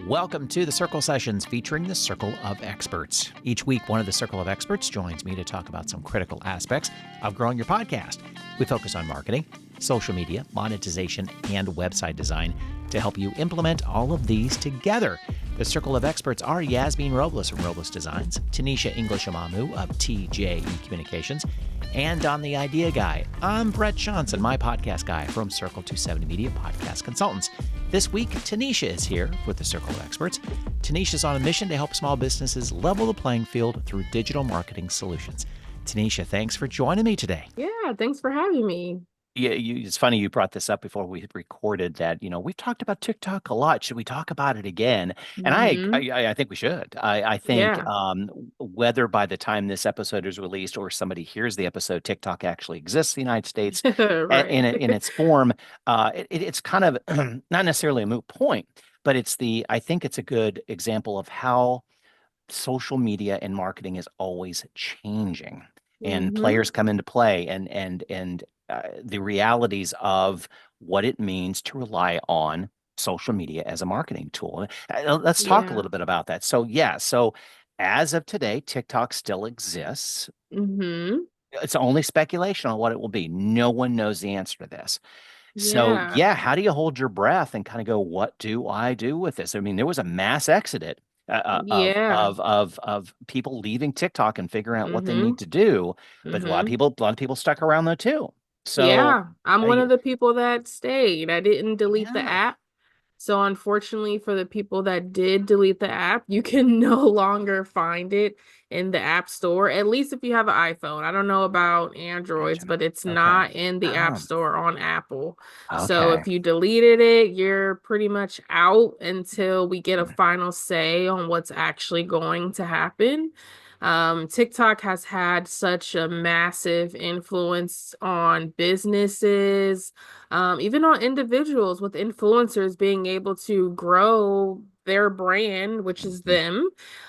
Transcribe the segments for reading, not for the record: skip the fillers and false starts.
Welcome to the Circle Sessions featuring the Circle of Experts. Each week, one of the Circle of Experts joins me to talk about some critical aspects of growing your podcast. We focus on marketing, social media, monetization, and website design to help you implement all of these together. The Circle of Experts are Yasmine Robles from Robles Designs, Tonnisha English-Amamoo of TJE Communications, and on the Idea Guy, I'm Brett Johnson, my podcast guy from Circle 270 Media Podcast Consultants. This week, Tonnisha is here with the Circle of Experts. Tonnisha is on a mission to help small businesses level the playing field through digital marketing solutions. Tonnisha, thanks for joining me today. Yeah, thanks for having me. Yeah, it's funny you brought this up before we recorded that, we've talked about TikTok a lot. Should we talk about it again? And Mm-hmm. I think we should. I think Yeah. whether by the time this episode is released or somebody hears the episode, TikTok actually exists in the United States Right. in its form. It's kind of not necessarily a moot point, but I think it's a good example of how social media and marketing is always changing, and Mm-hmm. players come into play, and the realities of what it means to rely on social media as a marketing tool. Let's talk a Yeah. little bit about that. So as of today, TikTok still exists. Mm-hmm. It's only speculation on what it will be. No one knows the answer to this. So Yeah. yeah, how do you hold your breath and kind of go, what do I do with this? I mean, there was a mass exodus Yeah. of people leaving TikTok and figuring out what they Mm-hmm. need to do. But Mm-hmm. a lot of people stuck around though too. So Yeah. I'm one of I, the people that stayed. I didn't delete the yeah, app. So unfortunately for the people that did delete the app, you can no longer find it in the App Store, at least if you have an iPhone. I don't know about Androids, gotcha. but it's Okay. not in the App Oh, Store on Apple. So okay. if you deleted it, you're pretty much out until we get a final say on what's actually going to happen. TikTok has had such a massive influence on businesses, even on individuals, with influencers being able to grow their brand, which is Mhm.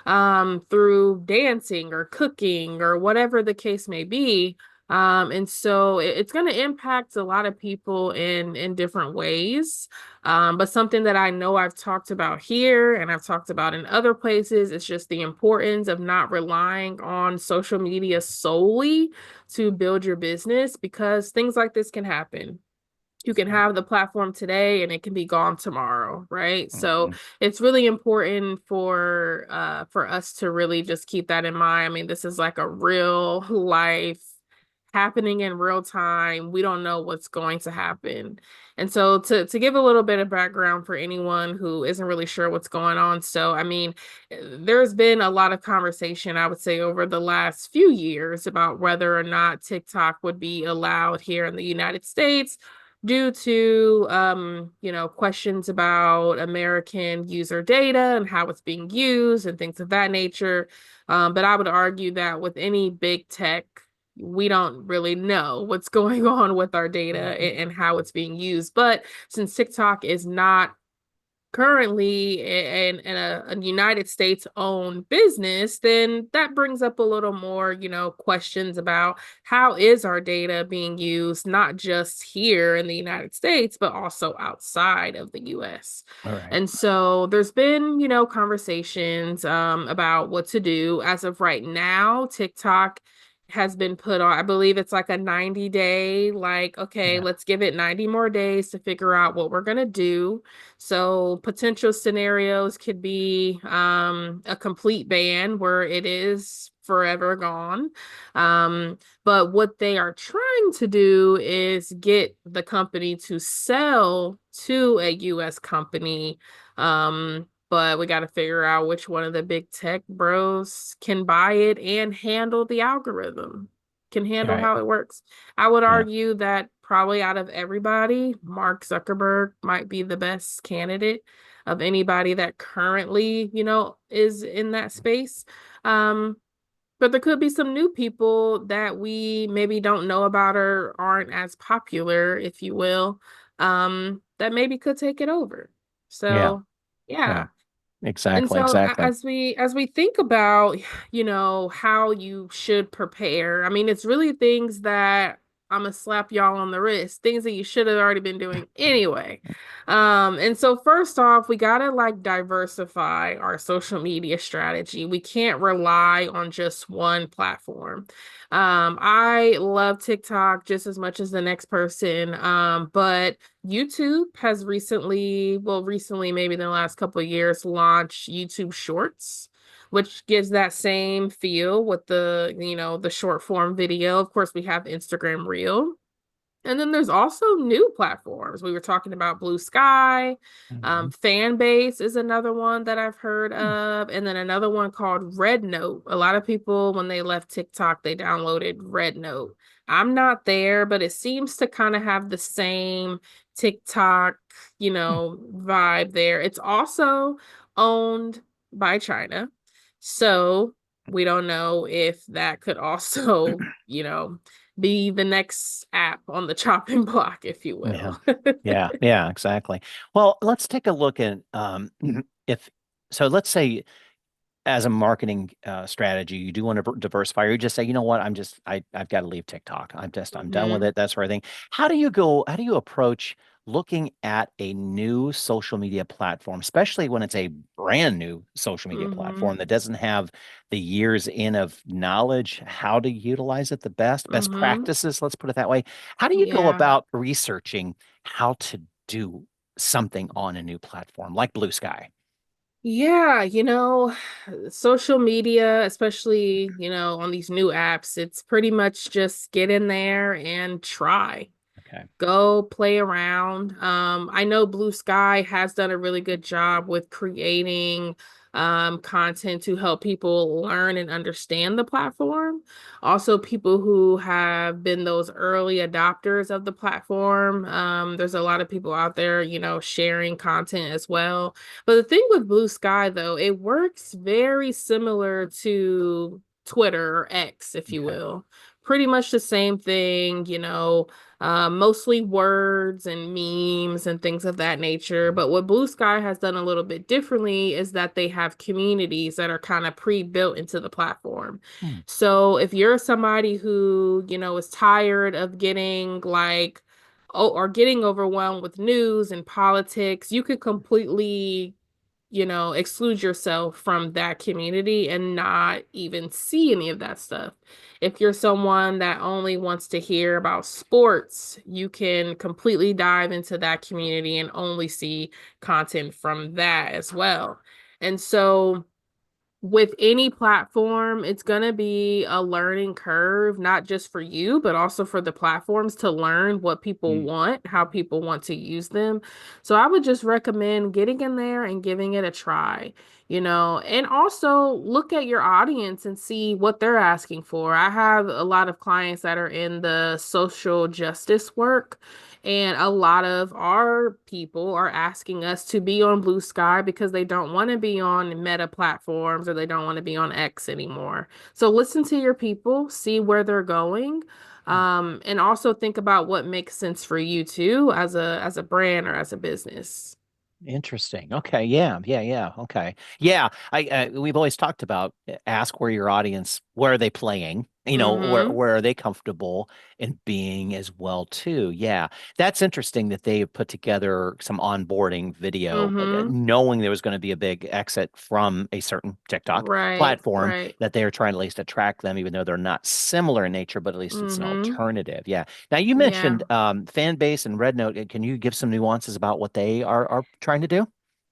them, through dancing or cooking or whatever the case may be. And so it's going to impact a lot of people in different ways. But something that I know I've talked about here and I've talked about in other places is just the importance of not relying on social media solely to build your business, because things like this can happen. You can have the platform today and it can be gone tomorrow, right? So Mhm. it's really important for us to really just keep that in mind. I mean, this is like a real life happening in real time. We don't know what's going to happen. And so to give a little bit of background for anyone who isn't really sure what's going on. So I mean, there's been a lot of conversation, I would say, over the last few years about whether or not TikTok would be allowed here in the United States due to questions about American user data and how it's being used and things of that nature. But I would argue that with any big tech, we don't really know what's going on with our data and how it's being used. But since TikTok is not currently in a United States owned business, then that brings up a little more, questions about how is our data being used, not just here in the United States, but also outside of the US. All right. And so there's been, conversations about what to do. As of right now, TikTok has been put on, I believe it's like a 90-day, like, okay, Yeah. let's give it 90 more days to figure out what we're going to do. So potential scenarios could be a complete ban where it is forever gone. But what they are trying to do is get the company to sell to a US company. But we got to figure out which one of the big tech bros can buy it and handle the algorithm, can handle Right. how it works. I would Yeah. argue that probably out of everybody, Mark Zuckerberg might be the best candidate of anybody that currently, is in that space. Um, but there could be some new people that we maybe don't know about or aren't as popular, if you will, that maybe could take it over. Yeah. So, Yeah. yeah. And Exactly. so Exactly. as we think about, how you should prepare, I mean, it's really things that I'm gonna slap y'all on the wrist, things that you should have already been doing anyway. And so first off, we gotta like diversify our social media strategy. We can't rely on just one platform. I love TikTok just as much as the next person. But YouTube has recently, maybe in the last couple of years, launched YouTube Shorts, which gives that same feel with the short form video. Of course, we have Instagram Reel. And then there's also new platforms. We were talking about Blue Sky. Mhm. Fan Base is another one that I've heard of. And then another one called Red Note. A lot of people, when they left TikTok, they downloaded Red Note. I'm not there, but it seems to kind of have the same TikTok, Hmm. vibe there. It's also owned by China. So we don't know if that could also, be the next app on the chopping block, if you Yeah. will. Yeah. Yeah, exactly. Well, let's take a look at if so let's say as a marketing strategy, you do want to diversify, or you just say, you know what, I've got to leave TikTok. I'm done with Hmm. it. That sort of thing. How do you approach looking at a new social media platform, especially when it's a brand new social media Hmm. platform that doesn't have the years in of knowledge, how to utilize it the best Hmm. practices, let's put it that way. How do you go Yeah. about researching how to do something on a new platform like Blue Sky? Yeah, social media, especially, on these new apps, it's pretty much just get in there and try. Okay. Go play around. I know Blue Sky has done a really good job with creating content to help people learn and understand the platform. Also, people who have been those early adopters of the platform. There's a lot of people out there, sharing content as well. But the thing with Blue Sky, though, it works very similar to Twitter or X, if you Okay. will. Pretty much the same thing, mostly words and memes and things of that nature. But what Blue Sky has done a little bit differently is that they have communities that are kind of pre-built into the platform. Hmm. So if you're somebody who, is tired of getting or getting overwhelmed with news and politics, you could completely exclude yourself from that community and not even see any of that stuff. If you're someone that only wants to hear about sports, you can completely dive into that community and only see content from that as well. And so with any platform, it's going to be a learning curve, not just for you, but also for the platforms to learn what people Hmm. want, how people want to use them. So I would just recommend getting in there and giving it a try, and also look at your audience and see what they're asking for. I have a lot of clients that are in the social justice work. And a lot of our people are asking us to be on Blue Sky because they don't want to be on Meta platforms or they don't want to be on X anymore. So listen to your people, see where they're going, and also think about what makes sense for you too as a brand or as a business. Interesting. Okay. Yeah. Yeah. Yeah. Okay. Yeah. We've always talked about ask where your audience, where are they playing? Mm-hmm. Where are they comfortable in being as well too? Yeah. That's interesting that they put together some onboarding video, Mm-hmm. knowing there was going to be a big exit from a certain TikTok Right, platform right. that they are trying to at least attract them, even though they're not similar in nature, but at least it's an Mm-hmm. alternative. Yeah. Now you Yeah. mentioned fan base and Red Note. Can you give some nuances about what they are trying to do?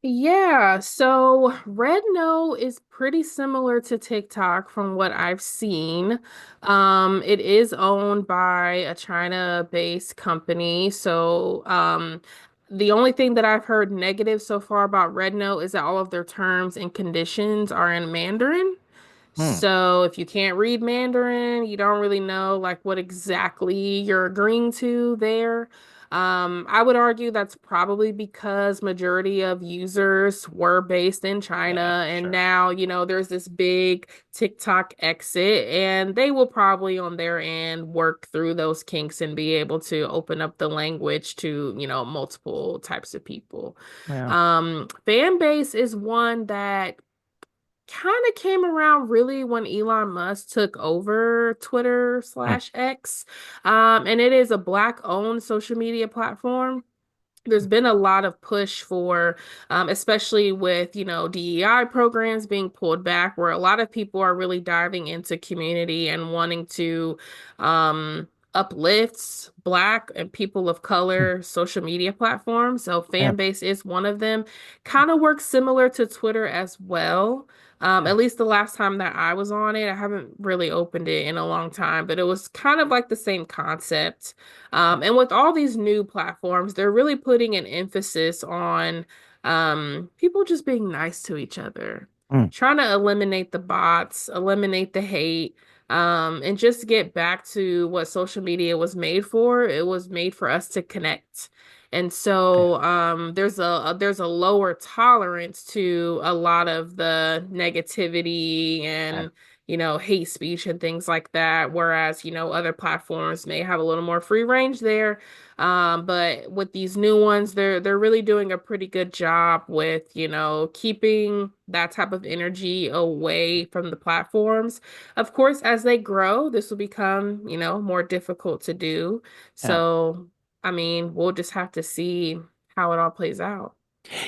Yeah, so Red Note is pretty similar to TikTok from what I've seen. It is owned by a China-based company. So, the only thing that I've heard negative so far about Red Note is that all of their terms and conditions are in Mandarin. Hmm. So if you can't read Mandarin, you don't really know like what exactly you're agreeing to there. I would argue that's probably because majority of users were based in Yeah, China, and sure. now, there's this big TikTok exit, and they will probably on their end work through those kinks and be able to open up the language to, multiple types of people. Yeah. Fan base is one that kind of came around really when Elon Musk took over Twitter Mm, slash X. And it is a black owned social media platform. There's been a lot of push for, especially with, DEI programs being pulled back, where a lot of people are really diving into community and wanting to uplift Black and people of mm, color social media platforms. So yeah, Fanbase is one of them. Kind of works similar to Twitter as well. yeah, At least the last time that I was on it, I haven't really opened it in a long time, but it was kind of like the same concept. And with all these new platforms, they're really putting an emphasis on people just being nice to each other, mm, trying to eliminate the bots, eliminate the hate, and just get back to what social media was made for. It was made for us to connect. And yeah, so there's a lower tolerance to a lot of the negativity yeah, and hate speech and things like that. Whereas, other platforms may have a little more free range there. But with these new ones, they're really doing a pretty good job with, keeping that type of energy away from the platforms. Of course, as they grow, this will become, more difficult to do. yeah. So, I mean, we'll just have to see how it all plays out.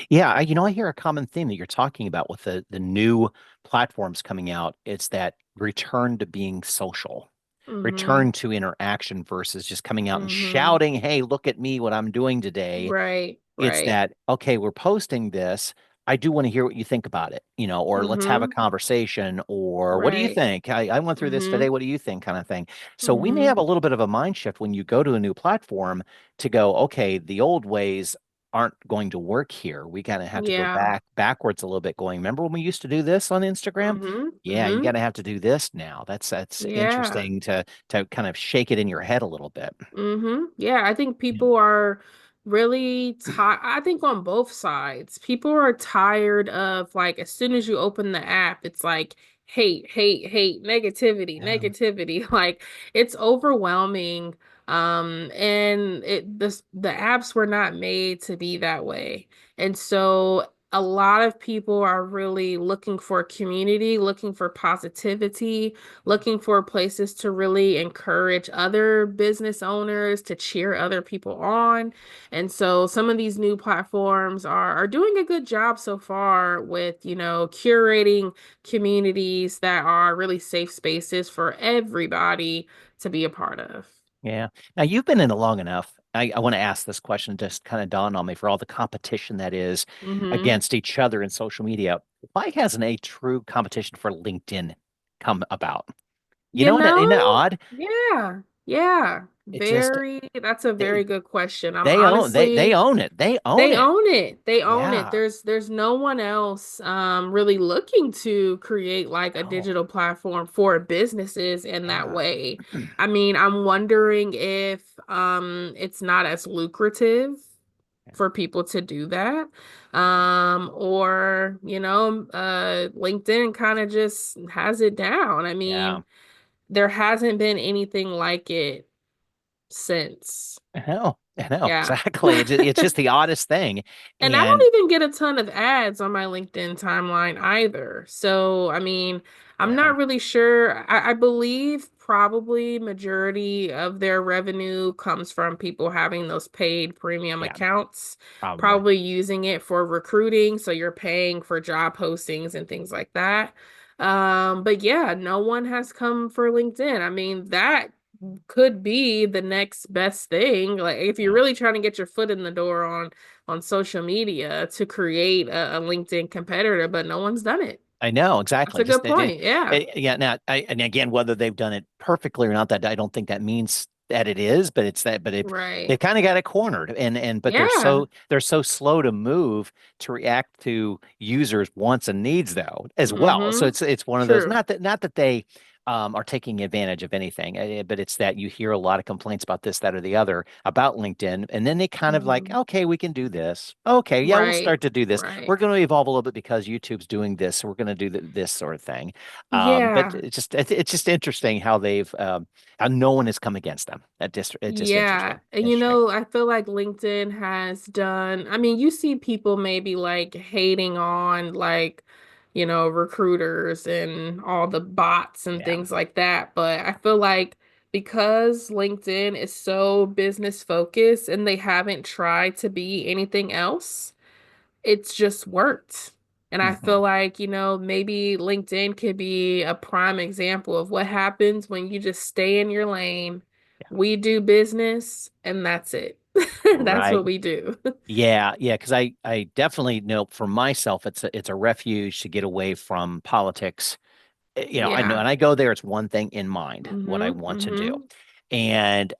Yeah, I hear a common theme that you're talking about with the new platforms coming out. It's that return to being social, Mm-hmm. return to interaction versus just coming out and Mm-hmm. shouting, "Hey, look at me, what I'm doing today." Right, It's right. that, okay, we're posting this. I do want to hear what you think about it, or let's have a Mm-hmm. conversation, or what do you Right. think? I went through this Mm-hmm. today. What do you think? Kind of thing. So we may have Mm-hmm. a little bit of a mind shift when you go to a new platform to go, okay, the old ways aren't going to work here. We kind of have to go Yeah. backwards a little bit going, remember when we used to do this on Instagram? Mm-hmm. Yeah, you Mm-hmm. got to have to do this now. That's Yeah. interesting to kind of shake it in your head a little bit. Yeah, I think people are really tired. I think on both sides, people are tired of like as soon as you open the app, it's like hate, hate, hate, negativity, Yeah. negativity. Like it's overwhelming. And the apps were not made to be that way. And so a lot of people are really looking for community, looking for positivity, looking for places to really encourage other business owners to cheer other people on. And so some of these new platforms are doing a good job so far with, curating communities that are really safe spaces for everybody to be a part of. Yeah. Now you've been in it long enough. I want to ask this question, just kind of dawned on me for all the competition that is Hmm. against each other in social media. Why hasn't a true competition for LinkedIn come about? You Isn't that know, odd? yeah, yeah. It just That's a they very good question. I'm they honestly own it. They own They it. own it. They own it. Yeah. There's no one else really looking to create like a No. digital platform for businesses in that Yeah. way. I mean, I'm wondering if it's not as lucrative for people to do that. Or, LinkedIn kind of just has it down. I Yeah. mean, there hasn't been anything like it since. I know Yeah. exactly. It's just the oddest thing. And I And don't even get a ton of ads on my LinkedIn timeline either. So, I mean, I'm yeah, not really sure. I believe probably majority of their revenue comes from people having those paid premium yeah, accounts, probably. probably using it for recruiting. So you're paying for job postings and things like that. But yeah, no one has come for LinkedIn. I mean, that could be the next best thing. Like if you're Yeah. really trying to get your foot in the door on social media to create a LinkedIn competitor, but no one's done it. I know That's exactly. a good point. Yeah. Yeah. Now, and again, whether they've done it perfectly or not, that I don't think that means that it is, but it's that. But they've Right. kind of got it cornered, but Yeah. they're so slow to move to react to users' wants and needs though as well. So Mm-hmm. it's one of those. True. Not that they are taking advantage of anything, but it's that you hear a lot of complaints about this, that, or the other about LinkedIn, and then they kind of like, Hmm. okay, we can do this. Okay, yeah, we'll Right. start to do this. We're Right. going to evolve a little bit because YouTube's doing this, so we're going to do this sort of thing. But Yeah. it's just interesting how they've how no one has come against them. It's just Yeah. interesting. And Interesting. I feel like LinkedIn has done, I mean, you see people maybe like hating on like, recruiters and all the bots and Yeah. things like that. But I feel like because LinkedIn is so business focused and they haven't tried to be anything else, it's just worked. And I Hmm. feel like, maybe LinkedIn could be a prime example of what happens when you just stay in your lane. Yeah. We do business and that's it. That's Right. what we do. Yeah, yeah, because I definitely know for myself it's a refuge to get away from politics. I know, Yeah. and I go there, it's one thing in mind, what I Mhm. want to do. Mhm. And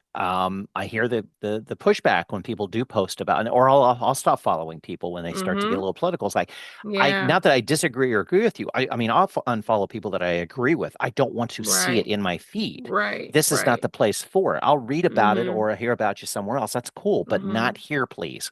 I hear the pushback when people do post about, or I'll stop following people when they start to get a Mhm. little political. It's like, Yeah. not that I disagree or agree with you. I mean, I'll unfollow people that I agree with. I don't want to see it Right. in my feed. Right. This is not Right. the place for it. I'll read about it Mhm. or hear about you somewhere else. That's cool, but not Mhm. here, please.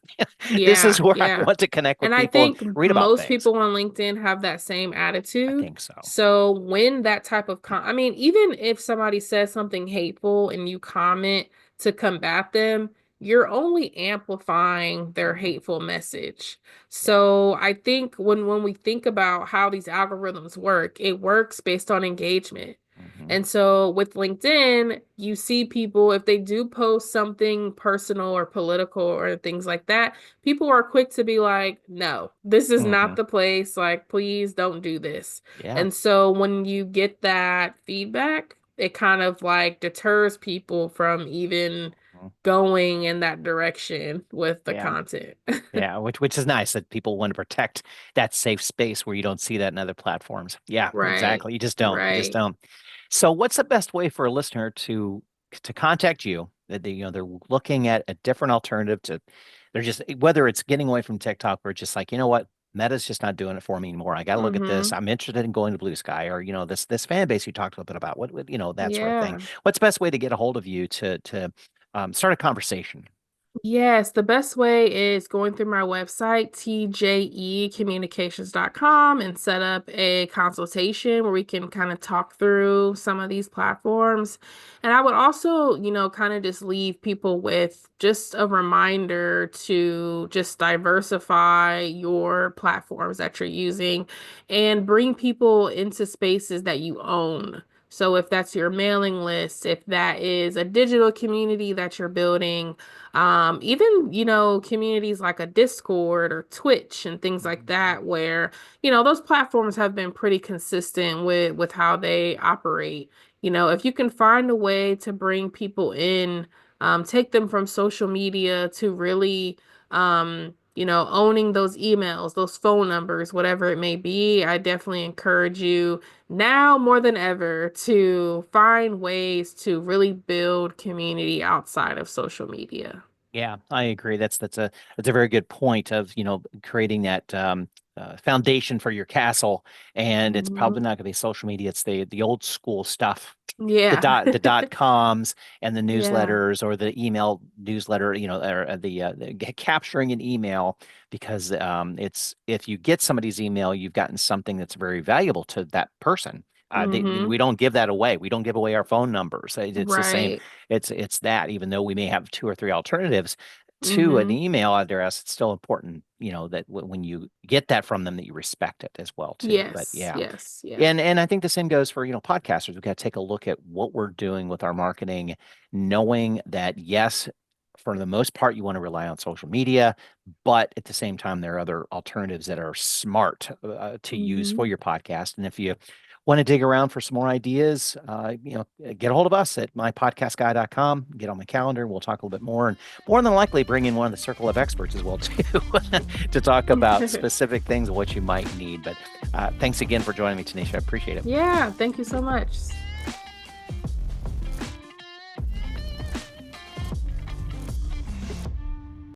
This is Yeah. where I Yeah. want to connect with And I people and think read about most things. people on LinkedIn have that same I attitude. think so. So when that type of I mean, even if somebody says something hateful and you comment to combat them, you're only amplifying their Mhm. hateful message. Yeah. So I think when we think about how these algorithms work, it works based on engagement. Hmm. And so with LinkedIn, you see people, if they do post something personal or political or things like that, people are quick to be like, no, this is Hmm. not the place. Like, please don't do this. Yeah. And so when you get that feedback, it kind of like deters people from even Mhm. going in that direction with the Yeah. content. Yeah, which is nice that people want to protect that safe space where you don't see that in other platforms. Yeah, Right. exactly. You just don't. You just Right. don't. So, what's the best way for a listener to contact you? That they're looking at a different alternative to. They're just whether it's getting away from TikTok or just like what, Meta's just not doing it for me anymore. I got to look at this. Mm-hmm. I'm interested in going to Blue Sky or this fan base you talked a little bit about. What that sort of thing. Yeah. What's the best way to get a hold of you to start a conversation? Yes, the best way is going through my website, tjecommunications.com, and set up a consultation where we can kind of talk through some of these platforms. And I would also, kind of just leave people with just a reminder to just diversify your platforms that you're using and bring people into spaces that you own. So if that's your mailing list, if that is a digital community that you're building, even, communities like a Discord or Twitch and things like Mhm. that, where, those platforms have been pretty consistent with how they operate. If you can find a way to bring people in, take them from social media to really, owning those emails, those phone numbers, whatever it may be, I definitely encourage you now more than ever to find ways to really build community outside of social media. Yeah, I agree. That's a very good point of, creating that foundation for your castle. And it's probably Mhm. not going to be social media. It's the old school stuff, the Yeah. dot coms and the Yeah. newsletters or the email newsletter, or capturing an email because it's if you get somebody's email, you've gotten something that's very valuable to that person. We Mhm. don't give that away. We don't give away our phone numbers. It's the same. Right. It's that even though we may have two or three alternatives to an Mhm. email address, it's still important, that when you get that from them, that you respect it as well too. But Yes. yeah, Yes. Yeah. and I think the same goes for, podcasters. We've got to take a look at what we're doing with our marketing, knowing that yes, for the most part, you want to rely on social media, but at the same time, there are other alternatives that are smart to use Mhm. for your podcast. And if you want to dig around for some more ideas, get a hold of us at mypodcastguy.com. Get on my calendar. We'll talk a little bit more, and more than likely bring in one of the circle of experts as well too, to talk about specific things of what you might need. But thanks again for joining me, Tanisha. I appreciate it. Yeah. Thank you so much.